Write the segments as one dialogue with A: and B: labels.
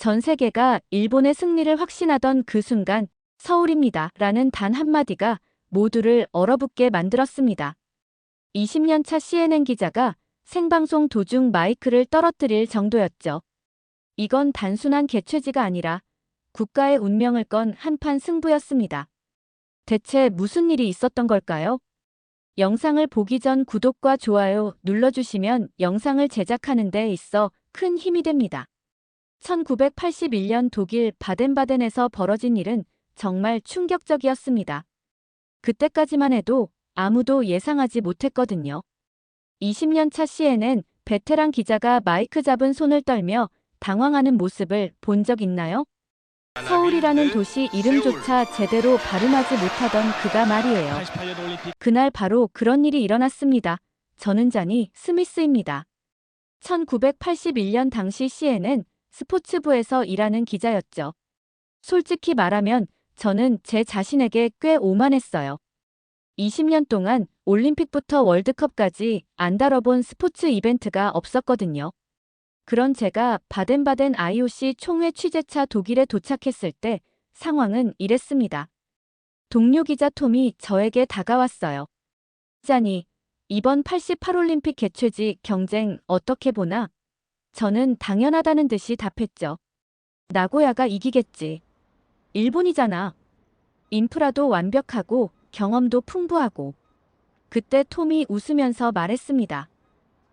A: 전 세계가 일본의 승리를 확신하던 그 순간 서울입니다. 라는 단 한마디가 모두를 얼어붙게 만들었습니다. 20년 차 CNN 기자가 생방송 도중 마이크를 떨어뜨릴 정도였죠. 이건 단순한 개최지가 아니라 국가의 운명을 건 한판 승부였습니다. 대체 무슨 일이 있었던 걸까요? 영상을 보기 전 구독과 좋아요 눌러주시면 영상을 제작하는 데 있어 큰 힘이 됩니다. 1981년 독일 바덴바덴에서 벌어진 일은 정말 충격적이었습니다. 그때까지만 해도 아무도 예상하지 못했거든요. 20년 차 CNN 베테랑 기자가 마이크 잡은 손을 떨며 당황하는 모습을 본 적 있나요? 서울이라는 도시 이름조차 제대로 발음하지 못하던 그가 말이에요. 그날 바로 그런 일이 일어났습니다. 저는 자니 스미스입니다. 1981년 당시 CNN은 스포츠부에서 일하는 기자였죠. 솔직히 말하면 저는 제 자신에게 꽤 오만했어요. 20년 동안 올림픽부터 월드컵까지 안 다뤄본 스포츠 이벤트가 없었거든요. 그런 제가 바덴바덴 IOC 총회 취재차 독일에 도착했을 때 상황은 이랬습니다. 동료 기자 톰이 저에게 다가왔어요. 기자니, 이번 88올림픽 개최지 경쟁 어떻게 보나? 저는 당연하다는 듯이 답했죠. 나고야가 이기겠지. 일본이잖아. 인프라도 완벽하고 경험도 풍부하고. 그때 톰이 웃으면서 말했습니다.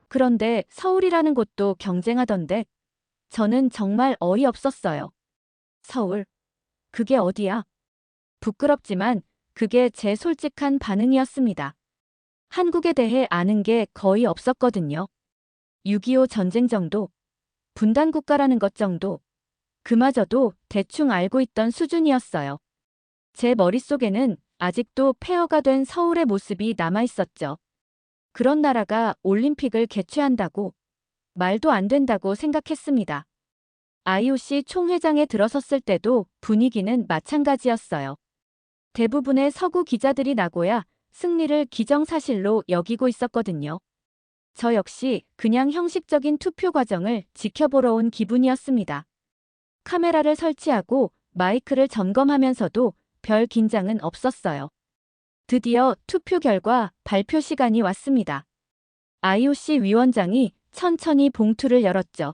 A: 그런데 서울이라는 곳도 경쟁하던데. 저는 정말 어이없었어요. 서울? 그게 어디야? 부끄럽지만 그게 제 솔직한 반응이었습니다. 한국에 대해 아는 게 거의 없었거든요. 6.25 전쟁 정도, 분단국가라는 것 정도, 그마저도 대충 알고 있던 수준이었어요. 제 머릿속에는 아직도 폐허가 된 서울의 모습이 남아있었죠. 그런 나라가 올림픽을 개최한다고 말도 안 된다고 생각했습니다. IOC 총회장에 들어섰을 때도 분위기는 마찬가지였어요. 대부분의 서구 기자들이 나고야 승리를 기정사실로 여기고 있었거든요. 저 역시 그냥 형식적인 투표 과정을 지켜보러 온 기분이었습니다. 카메라를 설치하고 마이크를 점검하면서도 별 긴장은 없었어요. 드디어 투표 결과 발표 시간이 왔습니다. IOC 위원장이 천천히 봉투를 열었죠.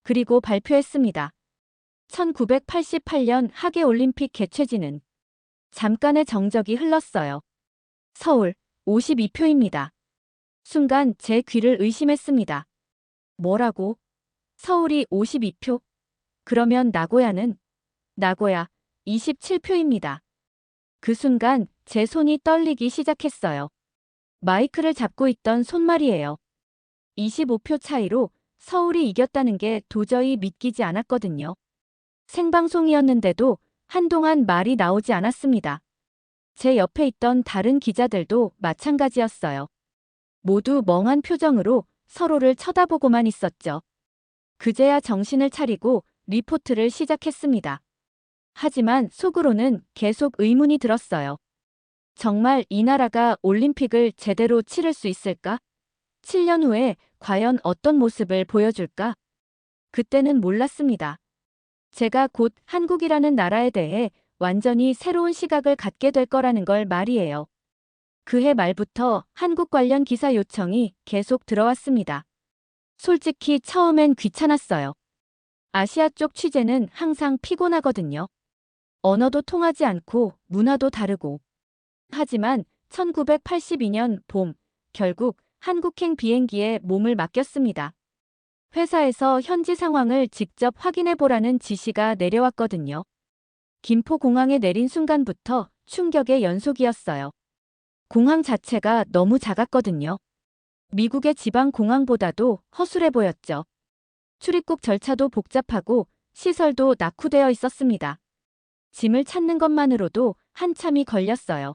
A: 그리고 발표했습니다. 1988년 하계올림픽 개최지는 잠깐의 정적이 흘렀어요. 서울 52표입니다. 순간 제 귀를 의심했습니다. 뭐라고? 서울이 52표? 그러면 나고야는? 나고야 27표입니다. 그 순간 제 손이 떨리기 시작했어요. 마이크를 잡고 있던 손 말이에요. 25표 차이로 서울이 이겼다는 게 도저히 믿기지 않았거든요. 생방송이었는데도 한동안 말이 나오지 않았습니다. 제 옆에 있던 다른 기자들도 마찬가지였어요. 모두 멍한 표정으로 서로를 쳐다보고만 있었죠. 그제야 정신을 차리고 리포트를 시작했습니다. 하지만 속으로는 계속 의문이 들었어요. 정말 이 나라가 올림픽을 제대로 치를 수 있을까? 7년 후에 과연 어떤 모습을 보여줄까? 그때는 몰랐습니다. 제가 곧 한국이라는 나라에 대해 완전히 새로운 시각을 갖게 될 거라는 걸 말이에요. 그해 말부터 한국 관련 기사 요청이 계속 들어왔습니다. 솔직히 처음엔 귀찮았어요. 아시아 쪽 취재는 항상 피곤하거든요. 언어도 통하지 않고 문화도 다르고. 하지만 1982년 봄, 결국 한국행 비행기에 몸을 맡겼습니다. 회사에서 현지 상황을 직접 확인해 보라는 지시가 내려왔거든요. 김포공항에 내린 순간부터 충격의 연속이었어요. 공항 자체가 너무 작았거든요. 미국의 지방 공항보다도 허술해 보였죠. 출입국 절차도 복잡하고 시설도 낙후되어 있었습니다. 짐을 찾는 것만으로도 한참이 걸렸어요.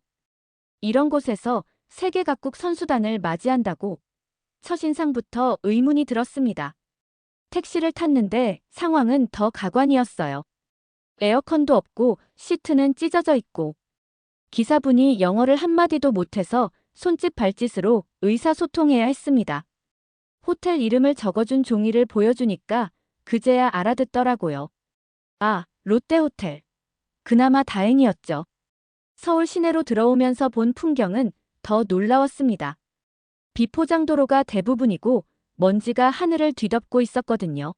A: 이런 곳에서 세계 각국 선수단을 맞이한다고 첫인상부터 의문이 들었습니다. 택시를 탔는데 상황은 더 가관이었어요. 에어컨도 없고 시트는 찢어져 있고 기사분이 영어를 한마디도 못해서 손짓 발짓으로 의사소통해야 했습니다. 호텔 이름을 적어준 종이를 보여주니까 그제야 알아듣더라고요. 아, 롯데호텔. 그나마 다행이었죠. 서울 시내로 들어오면서 본 풍경은 더 놀라웠습니다. 비포장도로가 대부분이고 먼지가 하늘을 뒤덮고 있었거든요.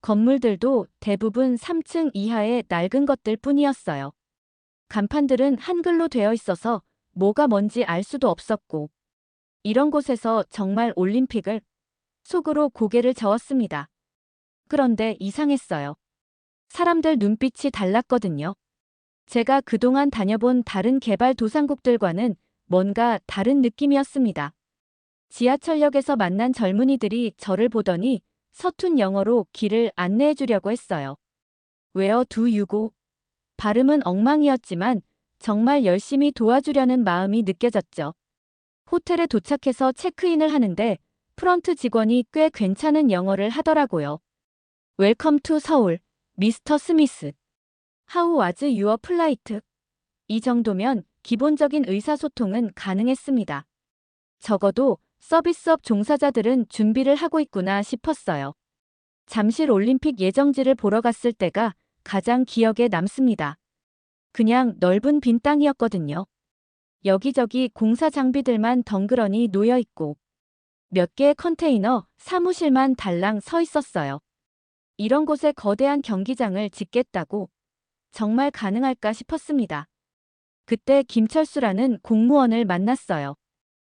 A: 건물들도 대부분 3층 이하의 낡은 것들 뿐이었어요. 간판들은 한글로 되어 있어서 뭐가 뭔지 알 수도 없었고, 이런 곳에서 정말 올림픽을 속으로 고개를 저었습니다. 그런데 이상했어요. 사람들 눈빛이 달랐거든요. 제가 그동안 다녀본 다른 개발도상국들과는 뭔가 다른 느낌이었습니다. 지하철역에서 만난 젊은이들이 저를 보더니 서툰 영어로 길을 안내해 주려고 했어요. Where do you go? 발음은 엉망이었지만 정말 열심히 도와주려는 마음이 느껴졌죠. 호텔에 도착해서 체크인을 하는데 프런트 직원이 꽤 괜찮은 영어를 하더라고요. Welcome to 서울, 미스터 스미스. How was your flight? 이 정도면 기본적인 의사소통은 가능했습니다. 적어도 서비스업 종사자들은 준비를 하고 있구나 싶었어요. 잠실 올림픽 예정지를 보러 갔을 때가 가장 기억에 남습니다. 그냥 넓은 빈 땅이었거든요. 여기저기 공사 장비들만 덩그러니 놓여 있고 몇 개의 컨테이너, 사무실만 달랑 서 있었어요. 이런 곳에 거대한 경기장을 짓겠다고 정말 가능할까 싶었습니다. 그때 김철수라는 공무원을 만났어요.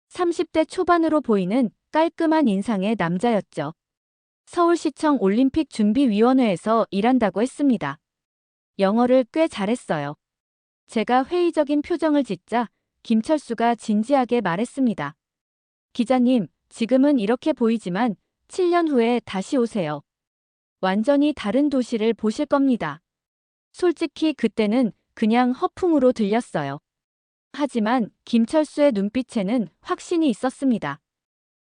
A: 30대 초반으로 보이는 깔끔한 인상의 남자였죠. 서울시청 올림픽준비위원회에서 일한다고 했습니다. 영어를 꽤 잘했어요. 제가 회의적인 표정을 짓자 김철수가 진지하게 말했습니다. 기자님, 지금은 이렇게 보이지만 7년 후에 다시 오세요. 완전히 다른 도시를 보실 겁니다. 솔직히 그때는 그냥 허풍으로 들렸어요. 하지만 김철수의 눈빛에는 확신이 있었습니다.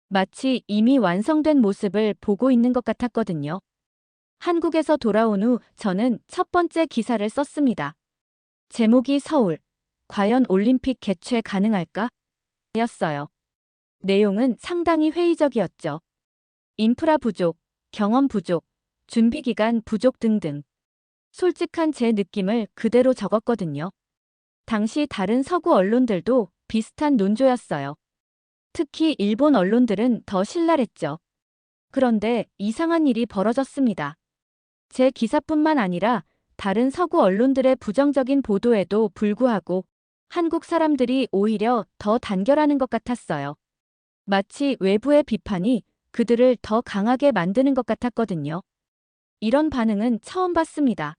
A: 마치 이미 완성된 모습을 보고 있는 것 같았거든요. 한국에서 돌아온 후 저는 첫 번째 기사를 썼습니다. 제목이 서울, 과연 올림픽 개최 가능할까? 였어요. 내용은 상당히 회의적이었죠. 인프라 부족, 경험 부족, 준비 기간 부족 등등. 솔직한 제 느낌을 그대로 적었거든요. 당시 다른 서구 언론들도 비슷한 논조였어요. 특히 일본 언론들은 더 신랄했죠. 그런데 이상한 일이 벌어졌습니다. 제 기사뿐만 아니라 다른 서구 언론들의 부정적인 보도에도 불구하고 한국 사람들이 오히려 더 단결하는 것 같았어요. 마치 외부의 비판이 그들을 더 강하게 만드는 것 같았거든요. 이런 반응은 처음 봤습니다.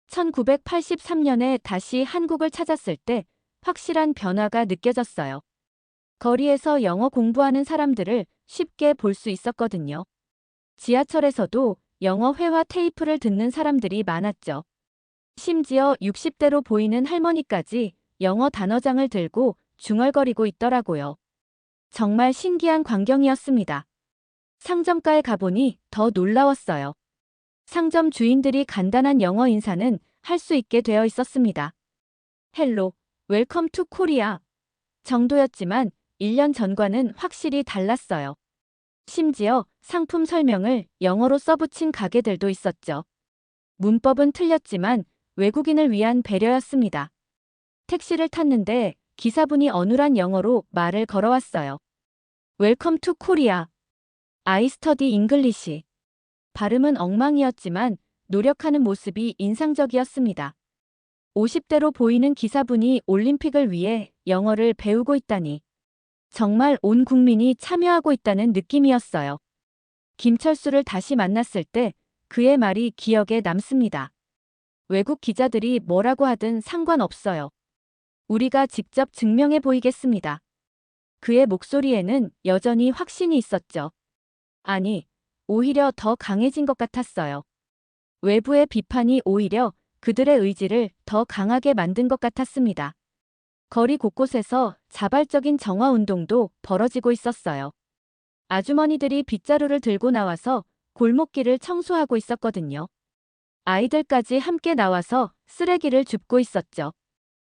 A: 1983년에 다시 한국을 찾았을 때 확실한 변화가 느껴졌어요. 거리에서 영어 공부하는 사람들을 쉽게 볼 수 있었거든요. 지하철에서도 영어 회화 테이프를 듣는 사람들이 많았죠. 심지어 60대로 보이는 할머니까지 영어 단어장을 들고 중얼거리고 있더라고요. 정말 신기한 광경이었습니다. 상점가에 가보니 더 놀라웠어요. 상점 주인들이 간단한 영어 인사는 할 수 있게 되어 있었습니다. 헬로, 웰컴 투 코리아 정도였지만 1년 전과는 확실히 달랐어요. 심지어 상품 설명을 영어로 써붙인 가게들도 있었죠. 문법은 틀렸지만 외국인을 위한 배려였습니다. 택시를 탔는데 기사분이 어눌한 영어로 말을 걸어왔어요. 웰컴 투 코리아. I study English. 발음은 엉망이었지만 노력하는 모습이 인상적이었습니다. 50대로 보이는 기사분이 올림픽을 위해 영어를 배우고 있다니. 정말 온 국민이 참여하고 있다는 느낌이었어요. 김철수를 다시 만났을 때 그의 말이 기억에 남습니다. 외국 기자들이 뭐라고 하든 상관없어요. 우리가 직접 증명해 보이겠습니다. 그의 목소리에는 여전히 확신이 있었죠. 아니, 오히려 더 강해진 것 같았어요. 외부의 비판이 오히려 그들의 의지를 더 강하게 만든 것 같았습니다. 거리 곳곳에서 자발적인 정화운동도 벌어지고 있었어요. 아주머니들이 빗자루를 들고 나와서 골목길을 청소하고 있었거든요. 아이들까지 함께 나와서 쓰레기를 줍고 있었죠.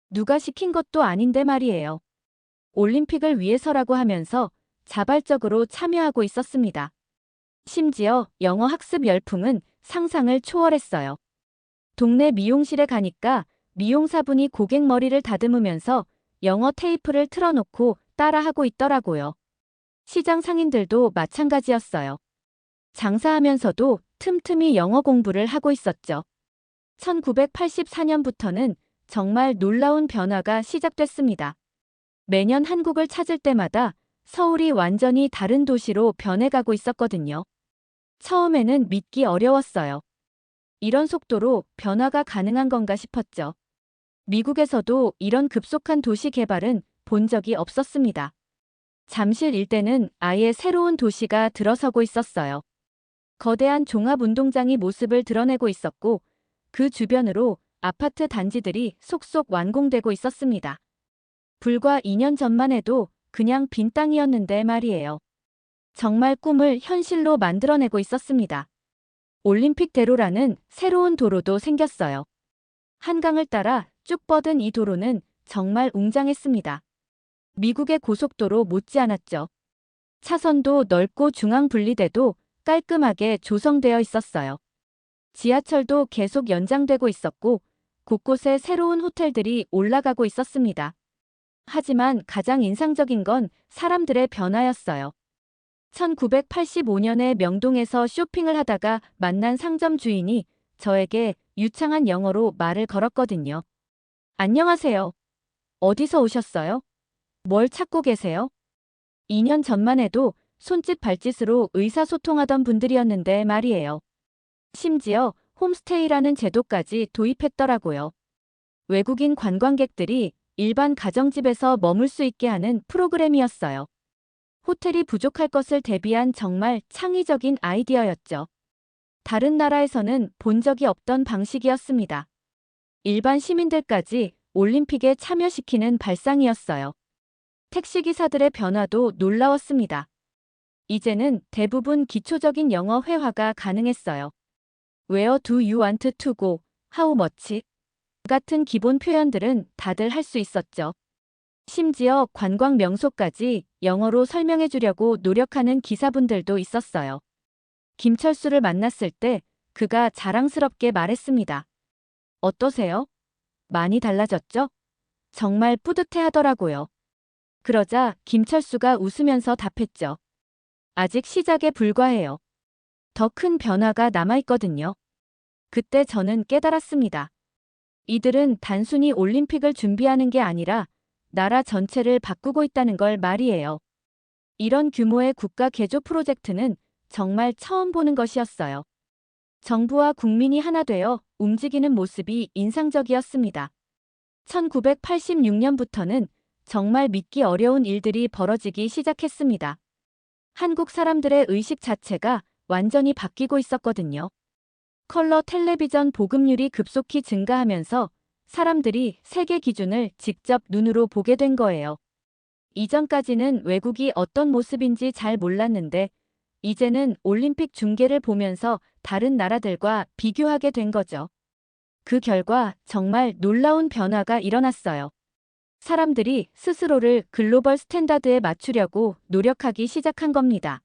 A: 누가 시킨 것도 아닌데 말이에요. 올림픽을 위해서라고 하면서 자발적으로 참여하고 있었습니다. 심지어 영어 학습 열풍은 상상을 초월했어요. 동네 미용실에 가니까 미용사분이 고객 머리를 다듬으면서 영어 테이프를 틀어놓고 따라하고 있더라고요. 시장 상인들도 마찬가지였어요. 장사하면서도 틈틈이 영어 공부를 하고 있었죠. 1984년부터는 정말 놀라운 변화가 시작됐습니다. 매년 한국을 찾을 때마다 서울이 완전히 다른 도시로 변해가고 있었거든요. 처음에는 믿기 어려웠어요. 이런 속도로 변화가 가능한 건가 싶었죠. 미국에서도 이런 급속한 도시 개발은 본 적이 없었습니다. 잠실 일대는 아예 새로운 도시가 들어서고 있었어요. 거대한 종합운동장이 모습을 드러내고 있었고 그 주변으로 아파트 단지들이 속속 완공되고 있었습니다. 불과 2년 전만 해도 그냥 빈 땅이었는데 말이에요. 정말 꿈을 현실로 만들어내고 있었습니다. 올림픽대로라는 새로운 도로도 생겼어요. 한강을 따라 쭉 뻗은 이 도로는 정말 웅장했습니다. 미국의 고속도로 못지않았죠. 차선도 넓고 중앙 분리대도 깔끔하게 조성되어 있었어요. 지하철도 계속 연장되고 있었고 곳곳에 새로운 호텔들이 올라가고 있었습니다. 하지만 가장 인상적인 건 사람들의 변화였어요. 1985년에 명동에서 쇼핑을 하다가 만난 상점 주인이 저에게 유창한 영어로 말을 걸었거든요. 안녕하세요. 어디서 오셨어요? 뭘 찾고 계세요? 2년 전만 해도 손짓 발짓으로 의사소통하던 분들이었는데 말이에요. 심지어 홈스테이라는 제도까지 도입했더라고요. 외국인 관광객들이 일반 가정집에서 머물 수 있게 하는 프로그램이었어요. 호텔이 부족할 것을 대비한 정말 창의적인 아이디어였죠. 다른 나라에서는 본 적이 없던 방식이었습니다. 일반 시민들까지 올림픽에 참여시키는 발상이었어요. 택시기사들의 변화도 놀라웠습니다. 이제는 대부분 기초적인 영어 회화가 가능했어요. Where do you want to go? How much? 같은 기본 표현들은 다들 할 수 있었죠. 심지어 관광 명소까지 영어로 설명해 주려고 노력하는 기사분들도 있었어요. 김철수를 만났을 때 그가 자랑스럽게 말했습니다. 어떠세요? 많이 달라졌죠? 정말 뿌듯해 하더라고요. 그러자 김철수가 웃으면서 답했죠. 아직 시작에 불과해요. 더 큰 변화가 남아있거든요. 그때 저는 깨달았습니다. 이들은 단순히 올림픽을 준비하는 게 아니라 나라 전체를 바꾸고 있다는 걸 말이에요. 이런 규모의 국가 개조 프로젝트는 정말 처음 보는 것이었어요. 정부와 국민이 하나 되어 움직이는 모습이 인상적이었습니다. 1986년부터는 정말 믿기 어려운 일들이 벌어지기 시작했습니다. 한국 사람들의 의식 자체가 완전히 바뀌고 있었거든요. 컬러 텔레비전 보급률이 급속히 증가하면서 사람들이 세계 기준을 직접 눈으로 보게 된 거예요. 이전까지는 외국이 어떤 모습인지 잘 몰랐는데 이제는 올림픽 중계를 보면서 다른 나라들과 비교하게 된 거죠. 그 결과 정말 놀라운 변화가 일어났어요. 사람들이 스스로를 글로벌 스탠다드에 맞추려고 노력하기 시작한 겁니다.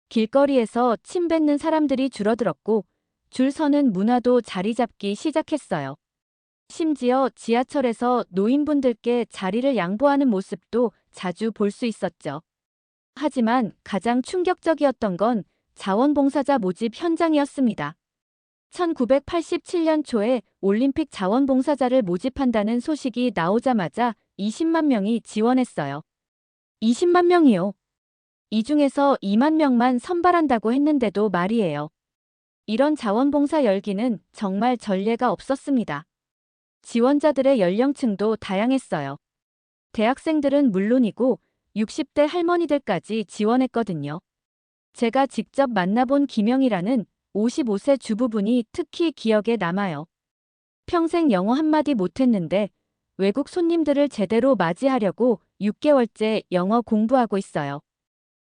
A: 길거리에서 침 뱉는 사람들이 줄어들었고 줄 서는 문화도 자리 잡기 시작했어요. 심지어 지하철에서 노인분들께 자리를 양보하는 모습도 자주 볼 수 있었죠. 하지만 가장 충격적이었던 건 자원봉사자 모집 현장이었습니다. 1987년 초에 올림픽 자원봉사자를 모집한다는 소식이 나오자마자 20만 명이 지원했어요. 20만 명이요. 이 중에서 2만 명만 선발한다고 했는데도 말이에요. 이런 자원봉사 열기는 정말 전례가 없었습니다. 지원자들의 연령층도 다양했어요. 대학생들은 물론이고 60대 할머니들까지 지원했거든요. 제가 직접 만나본 김영이라는 55세 주부분이 특히 기억에 남아요. 평생 영어 한마디 못했는데 외국 손님들을 제대로 맞이하려고 6개월째 영어 공부하고 있어요.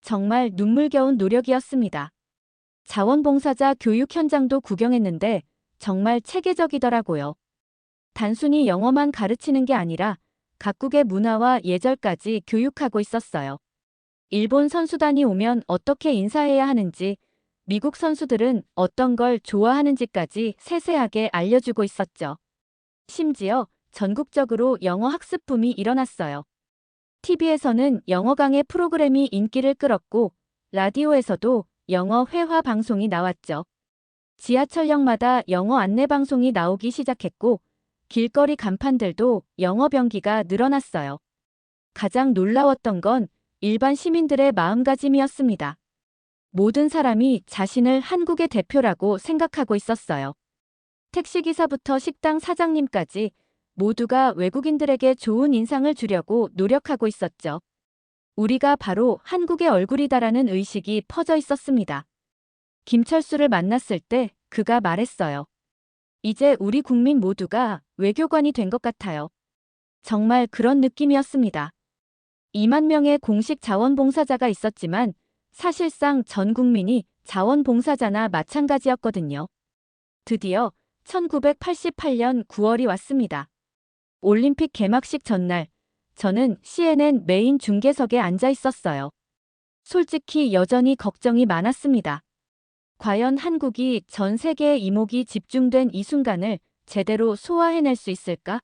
A: 정말 눈물겨운 노력이었습니다. 자원봉사자 교육 현장도 구경했는데 정말 체계적이더라고요. 단순히 영어만 가르치는 게 아니라 각국의 문화와 예절까지 교육하고 있었어요. 일본 선수단이 오면 어떻게 인사해야 하는지, 미국 선수들은 어떤 걸 좋아하는지까지 세세하게 알려주고 있었죠. 심지어 전국적으로 영어 학습 붐이 일어났어요. TV에서는 영어 강의 프로그램이 인기를 끌었고, 라디오에서도 영어 회화 방송이 나왔죠. 지하철역마다 영어 안내 방송이 나오기 시작했고, 길거리 간판들도 영어 병기가 늘어났어요. 가장 놀라웠던 건 일반 시민들의 마음가짐이었습니다. 모든 사람이 자신을 한국의 대표라고 생각하고 있었어요. 택시기사부터 식당 사장님까지 모두가 외국인들에게 좋은 인상을 주려고 노력하고 있었죠. 우리가 바로 한국의 얼굴이다라는 의식이 퍼져 있었습니다. 김철수를 만났을 때 그가 말했어요. 이제 우리 국민 모두가 외교관이 된 것 같아요. 정말 그런 느낌이었습니다. 2만 명의 공식 자원봉사자가 있었지만 사실상 전 국민이 자원봉사자나 마찬가지였거든요. 드디어 1988년 9월이 왔습니다. 올림픽 개막식 전날, 저는 CNN 메인 중계석에 앉아 있었어요. 솔직히 여전히 걱정이 많았습니다. 과연 한국이 전 세계의 이목이 집중된 이 순간을 제대로 소화해낼 수 있을까?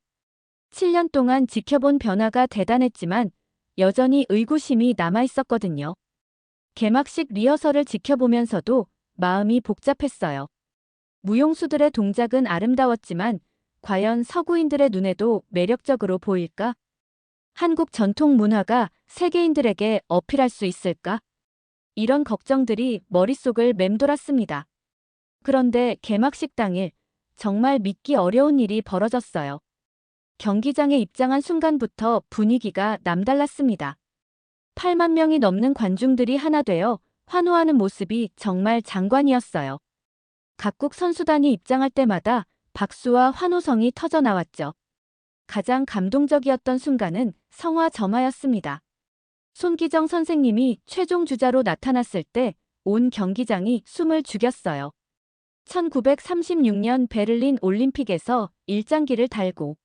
A: 7년 동안 지켜본 변화가 대단했지만 여전히 의구심이 남아있었거든요. 개막식 리허설을 지켜보면서도 마음이 복잡했어요. 무용수들의 동작은 아름다웠지만 과연 서구인들의 눈에도 매력적으로 보일까? 한국 전통 문화가 세계인들에게 어필할 수 있을까? 이런 걱정들이 머릿속을 맴돌았습니다. 그런데 개막식 당일 정말 믿기 어려운 일이 벌어졌어요. 경기장에 입장한 순간부터 분위기가 남달랐습니다. 8만 명이 넘는 관중들이 하나 되어 환호하는 모습이 정말 장관이었어요. 각국 선수단이 입장할 때마다 박수와 환호성이 터져 나왔죠. 가장 감동적이었던 순간은 성화점화였습니다. 손기정 선생님이 최종 주자로 나타났을 때 온 경기장이 숨을 죽였어요. 1936년 베를린 올림픽에서 일장기를 달고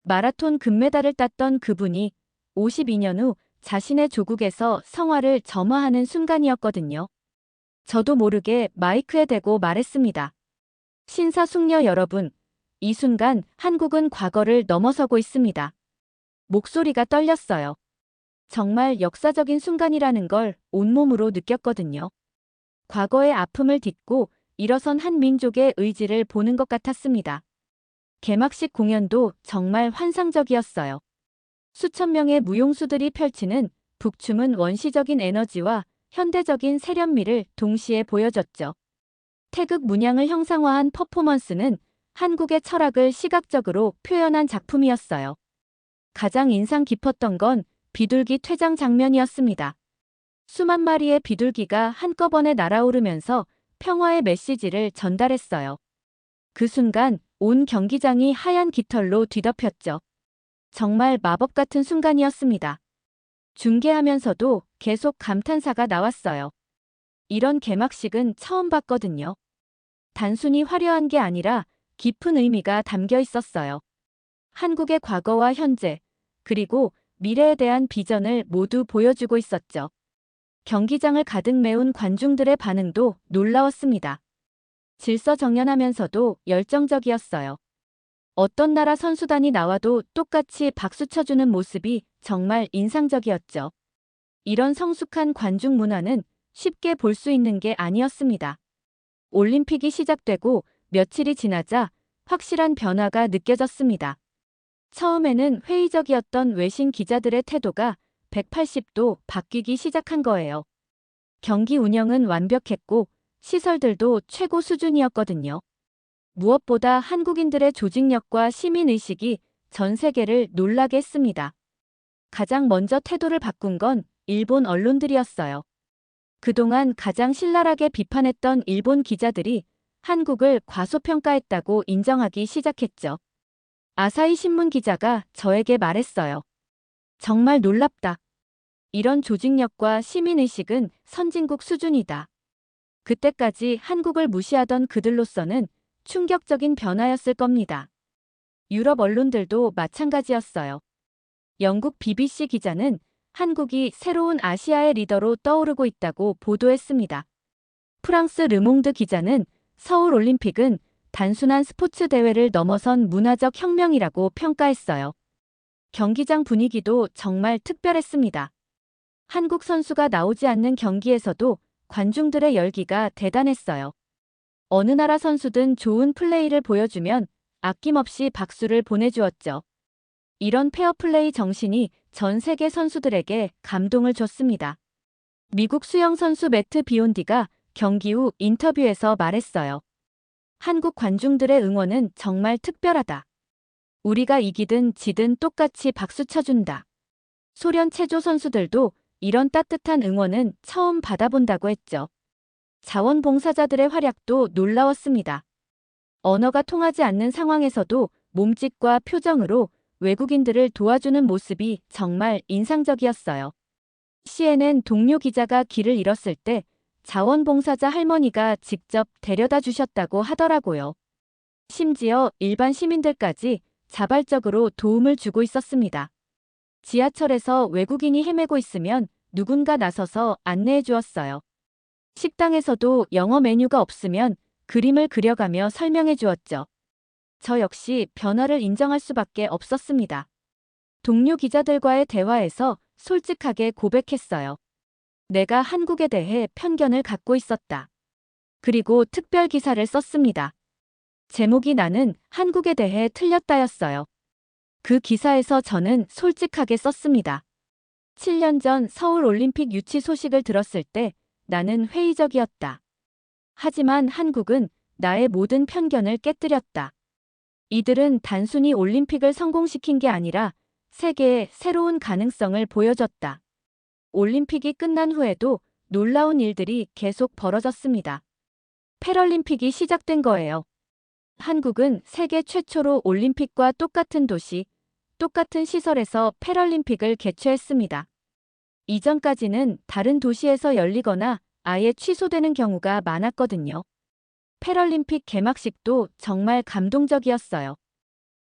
A: 마라톤 금메달을 땄던 그분이 52년 후 자신의 조국에서 성화를 점화하는 순간이었거든요. 저도 모르게 마이크에 대고 말했습니다. 신사숙녀 여러분, 이 순간 한국은 과거를 넘어서고 있습니다. 목소리가 떨렸어요. 정말 역사적인 순간이라는 걸 온몸으로 느꼈거든요. 과거의 아픔을 딛고 일어선 한 민족의 의지를 보는 것 같았습니다. 개막식 공연도 정말 환상적이었어요. 수천 명의 무용수들이 펼치는 북춤은 원시적인 에너지와 현대적인 세련미를 동시에 보여줬죠. 태극 문양을 형상화한 퍼포먼스는 한국의 철학을 시각적으로 표현한 작품이었어요. 가장 인상 깊었던 건 비둘기 퇴장 장면이었습니다. 수만 마리의 비둘기가 한꺼번에 날아오르면서 평화의 메시지를 전달했어요. 그 순간 온 경기장이 하얀 깃털로 뒤덮였죠. 정말 마법 같은 순간이었습니다. 중계하면서도 계속 감탄사가 나왔어요. 이런 개막식은 처음 봤거든요. 단순히 화려한 게 아니라 깊은 의미가 담겨 있었어요. 한국의 과거와 현재, 그리고 미래에 대한 비전을 모두 보여주고 있었죠. 경기장을 가득 메운 관중들의 반응도 놀라웠습니다. 질서정연하면서도 열정적이었어요. 어떤 나라 선수단이 나와도 똑같이 박수 쳐주는 모습이 정말 인상적이었죠. 이런 성숙한 관중 문화는 쉽게 볼 수 있는 게 아니었습니다. 올림픽이 시작되고 며칠이 지나자 확실한 변화가 느껴졌습니다. 처음에는 회의적이었던 외신 기자들의 태도가 180도 바뀌기 시작한 거예요. 경기 운영은 완벽했고 시설들도 최고 수준이었거든요. 무엇보다 한국인들의 조직력과 시민의식이 전 세계를 놀라게 했습니다. 가장 먼저 태도를 바꾼 건 일본 언론들이었어요. 그동안 가장 신랄하게 비판했던 일본 기자들이 한국을 과소평가했다고 인정하기 시작했죠. 아사히 신문 기자가 저에게 말했어요. 정말 놀랍다. 이런 조직력과 시민의식은 선진국 수준이다. 그때까지 한국을 무시하던 그들로서는 충격적인 변화였을 겁니다. 유럽 언론들도 마찬가지였어요. 영국 BBC 기자는 한국이 새로운 아시아의 리더로 떠오르고 있다고 보도했습니다. 프랑스 르몽드 기자는 서울 올림픽은 단순한 스포츠 대회를 넘어선 문화적 혁명이라고 평가했어요. 경기장 분위기도 정말 특별했습니다. 한국 선수가 나오지 않는 경기에서도 관중들의 열기가 대단했어요. 어느 나라 선수든 좋은 플레이를 보여주면 아낌없이 박수를 보내주었죠. 이런 페어플레이 정신이 전 세계 선수들에게 감동을 줬습니다. 미국 수영 선수 매트 비욘디가 경기 후 인터뷰에서 말했어요. 한국 관중들의 응원은 정말 특별하다. 우리가 이기든 지든 똑같이 박수 쳐준다. 소련 체조 선수들도 이런 따뜻한 응원은 처음 받아본다고 했죠. 자원봉사자들의 활약도 놀라웠습니다. 언어가 통하지 않는 상황에서도 몸짓과 표정으로 외국인들을 도와주는 모습이 정말 인상적이었어요. CNN 동료 기자가 길을 잃었을 때 자원봉사자 할머니가 직접 데려다 주셨다고 하더라고요. 심지어 일반 시민들까지 자발적으로 도움을 주고 있었습니다. 지하철에서 외국인이 헤매고 있으면 누군가 나서서 안내해 주었어요. 식당에서도 영어 메뉴가 없으면 그림을 그려가며 설명해 주었죠. 저 역시 변화를 인정할 수밖에 없었습니다. 동료 기자들과의 대화에서 솔직하게 고백했어요. 내가 한국에 대해 편견을 갖고 있었다. 그리고 특별 기사를 썼습니다. 제목이 나는 한국에 대해 틀렸다였어요. 그 기사에서 저는 솔직하게 썼습니다. 7년 전 서울 올림픽 유치 소식을 들었을 때 나는 회의적이었다. 하지만 한국은 나의 모든 편견을 깨뜨렸다. 이들은 단순히 올림픽을 성공시킨 게 아니라 세계에 새로운 가능성을 보여줬다. 올림픽이 끝난 후에도 놀라운 일들이 계속 벌어졌습니다. 패럴림픽이 시작된 거예요. 한국은 세계 최초로 올림픽과 똑같은 도시, 똑같은 시설에서 패럴림픽을 개최했습니다. 이전까지는 다른 도시에서 열리거나 아예 취소되는 경우가 많았거든요. 패럴림픽 개막식도 정말 감동적이었어요.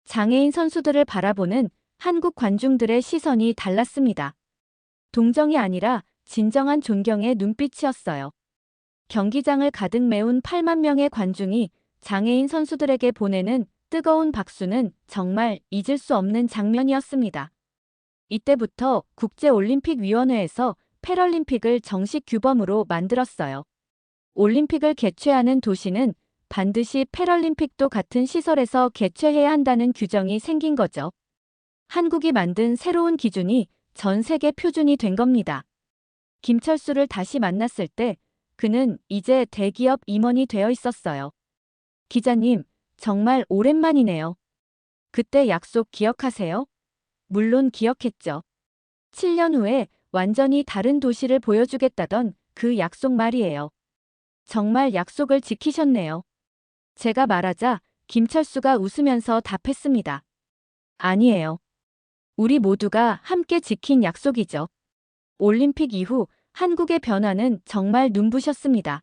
A: 장애인 선수들을 바라보는 한국 관중들의 시선이 달랐습니다. 동정이 아니라 진정한 존경의 눈빛이었어요. 경기장을 가득 메운 8만 명의 관중이 장애인 선수들에게 보내는 뜨거운 박수는 정말 잊을 수 없는 장면이었습니다. 이때부터 국제올림픽위원회에서 패럴림픽을 정식 규범으로 만들었어요. 올림픽을 개최하는 도시는 반드시 패럴림픽도 같은 시설에서 개최해야 한다는 규정이 생긴 거죠. 한국이 만든 새로운 기준이 전 세계 표준이 된 겁니다. 김철수를 다시 만났을 때 그는 이제 대기업 임원이 되어 있었어요. 기자님, 정말 오랜만이네요. 그때 약속 기억하세요? 물론 기억했죠. 7년 후에 완전히 다른 도시를 보여주겠다던 그 약속 말이에요. 정말 약속을 지키셨네요. 제가 말하자 김철수가 웃으면서 답했습니다. 아니에요. 우리 모두가 함께 지킨 약속이죠. 올림픽 이후 한국의 변화는 정말 눈부셨습니다.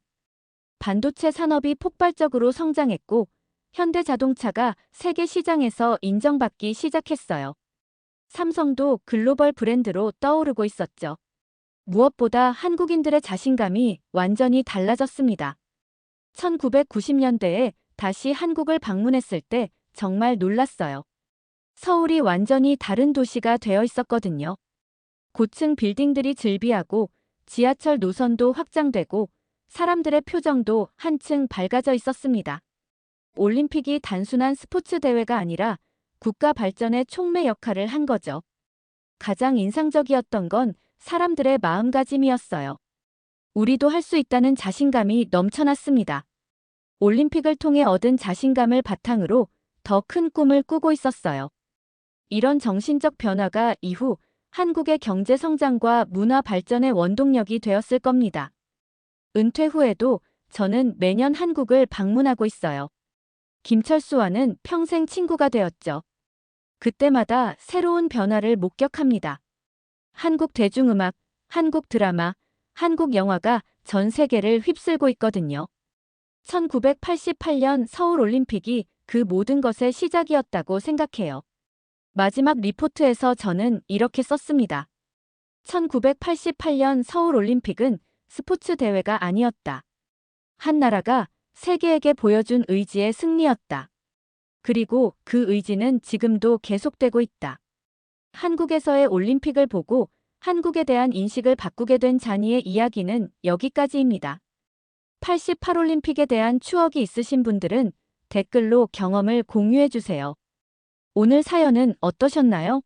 A: 반도체 산업이 폭발적으로 성장했고 현대자동차가 세계 시장에서 인정받기 시작했어요. 삼성도 글로벌 브랜드로 떠오르고 있었죠. 무엇보다 한국인들의 자신감이 완전히 달라졌습니다. 1990년대에 다시 한국을 방문했을 때 정말 놀랐어요. 서울이 완전히 다른 도시가 되어 있었거든요. 고층 빌딩들이 즐비하고 지하철 노선도 확장되고 사람들의 표정도 한층 밝아져 있었습니다. 올림픽이 단순한 스포츠 대회가 아니라 국가 발전의 촉매 역할을 한 거죠. 가장 인상적이었던 건 사람들의 마음가짐이었어요. 우리도 할 수 있다는 자신감이 넘쳐났습니다. 올림픽을 통해 얻은 자신감을 바탕으로 더 큰 꿈을 꾸고 있었어요. 이런 정신적 변화가 이후 한국의 경제 성장과 문화 발전의 원동력이 되었을 겁니다. 은퇴 후에도 저는 매년 한국을 방문하고 있어요. 김철수와는 평생 친구가 되었죠. 그때마다 새로운 변화를 목격합니다. 한국 대중음악, 한국 드라마, 한국 영화가 전 세계를 휩쓸고 있거든요. 1988년 서울올림픽이 그 모든 것의 시작이었다고 생각해요. 마지막 리포트에서 저는 이렇게 썼습니다. 1988년 서울올림픽은 스포츠 대회가 아니었다. 한 나라가 세계에게 보여준 의지의 승리였다. 그리고 그 의지는 지금도 계속되고 있다. 한국에서의 올림픽을 보고 한국에 대한 인식을 바꾸게 된 잔이의 이야기는 여기까지입니다. 88올림픽에 대한 추억이 있으신 분들은 댓글로 경험을 공유해주세요. 오늘 사연은 어떠셨나요?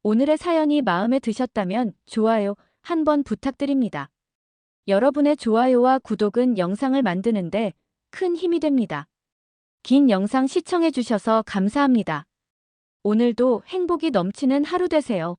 A: 오늘의 사연이 마음에 드셨다면 좋아요 한번 부탁드립니다. 여러분의 좋아요와 구독은 영상을 만드는데 큰 힘이 됩니다. 긴 영상 시청해주셔서 감사합니다. 오늘도 행복이 넘치는 하루 되세요.